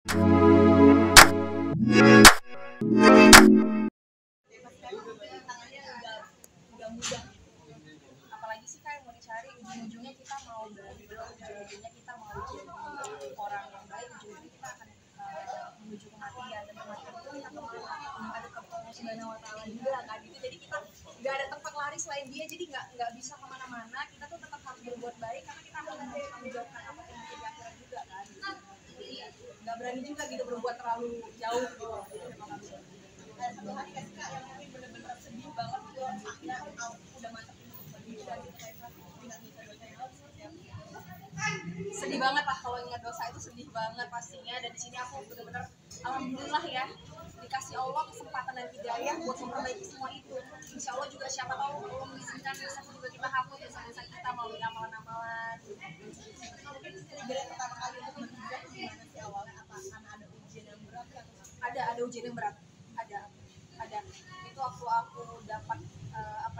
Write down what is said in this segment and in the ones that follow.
mudah. Apalagi sih kayak mau dicari ujung-ujungnya kita mau berdoa, ujung-ujungnya kita mau jadi orang yang baik, ujung-ujungnya kita akan menuju kematian, dan kematian itu kita kemana? Ada ke Allah Subhanahu Wa Taala juga kan gitu. Jadi kita nggak ada tempat lari selain Dia, jadi nggak bisa kemana-mana. Kita tuh tetap harus berbuat baik karena kita akan menjauhkan apa yang di akhirat juga kan. Jadi nggak berani juga gitu berbuat terlalu jauh gitu. Ada satu hari kan Kak yang mungkin benar-benar sedih banget gitu, akhirnya udah mantap sedih banget lah kalau ingat dosa itu, sedih banget pastinya. Dan di sini aku benar-benar alhamdulillah ya dikasih Allah kesempatan dan hidayah buat memperbaiki semua itu. Insya Allah juga siapa tahu Allah mengizinkan dosa juga kita hapus dosa-dosa kita melalui amalan-amalan. Mungkin sebenarnya pertama kali untuk berhijrah gimana sih awalnya? Apa karena ada ujian yang berat? Ada ujian yang berat. Ada. Itu waktu aku dapat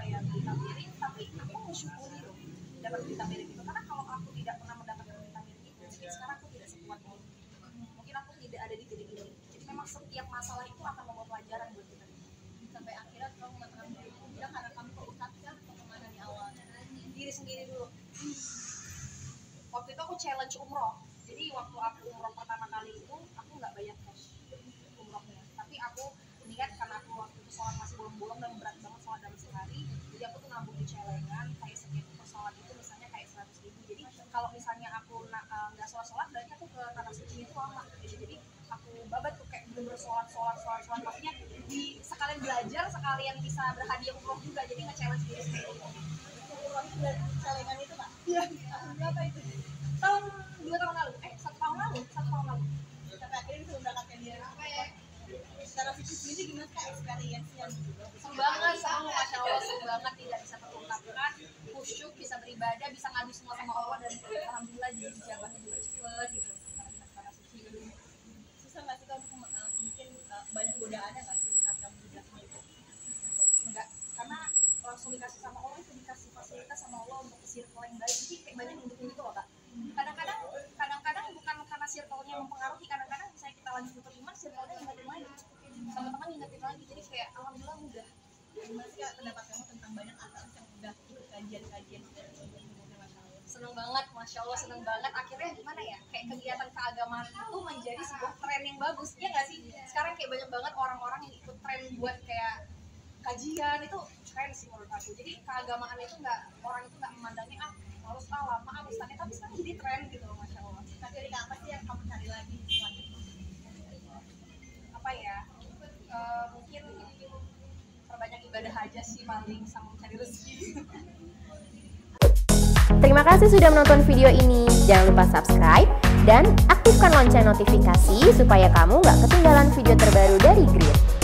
berita miring, tapi aku mensyukuri loh dapat berita miring itu, karena kalau aku tidak pernah mendapatkan berita miring itu, mungkin sekarang aku tidak sekuat ini, mungkin aku tidak ada di titik ini. Jadi memang setiap masalah itu akan membawa pelajaran buat kita. Sampai akhirnya kamu mengatakan diriku bilang karena kamu keusapkan atau kemana di awalnya? Diri sendiri dulu. Waktu itu aku challenge umroh. Jadi waktu aku umroh pertama kali itu aku nggak bayar cash umrohnya, tapi aku niat karena aku waktu itu sholat masih bolong-bolong dan berat banget sholat dalam sehari. Jadi aku tuh nabung di celengan kayak segitu per sholat itu misalnya kayak 100.000. Jadi kalau misalnya aku nggak sholat berarti aku ke tanah suci itu lama gitu. Jadi aku babat tuh kayak bener-bener sholat maksudnya di sekalian belajar sekalian bisa berhadiah umroh juga, jadi nge-challenge diri sendiri. Umroh itu dari celengan itu Kak? Iya. Berapa itu? Tahun 2 tahun lalu, 1 tahun lalu. Sampai akhirnya bisa berangkatkan dia. Secara fisik sendiri gimana Kak experience-nya? Seru banget, Masya Allah, seru banget, tidak bisa terungkapkan. Khusyuk, bisa beribadah, bisa ngadu semua sama Allah, dan alhamdulillah jadi dijabahnya juga cepet gitu. Karena kita sekarang suci. Susah nggak sih Kak mungkin banyak godaannya nggak sih saat kamu dijabah itu? Enggak, karena langsung dikasih sama Allah, itu dikasih fasilitas sama Allah untuk circle yang baik. Jadi kayak banyak mendukung gitu loh Kak. Kadang-kadang bukan karena circle-nya mempengaruhi, kadang-kadang misalnya kita lagi butuh iman, circle-nya ngingetin lagi, teman-teman ngingetin lagi. Jadi kayak alhamdulillah mudah. Gimana sih pendapat kamu tentang banyak artis yang udah ikut kajian-kajian seneng banget, Masya Allah seneng banget. Akhirnya gimana ya, kayak kegiatan keagamaan itu menjadi sebuah tren yang bagus, ya nggak sih? Sekarang kayak banyak banget orang-orang yang ikut tren buat kayak kajian, itu keren sih menurut aku. Jadi keagamaan itu orang itu nggak memandangnya harus lama misalnya, tapi sekarang jadi tren gitu loh, Masya Allah. Tapi dari apa sih yang kamu cari lagi selanjutnya? Apa ya? Mungkin perbanyak ibadah aja sih paling, sama mencari rezeki. Terima kasih sudah menonton video ini. Jangan lupa subscribe dan aktifkan lonceng notifikasi supaya kamu nggak ketinggalan video terbaru dari Grid.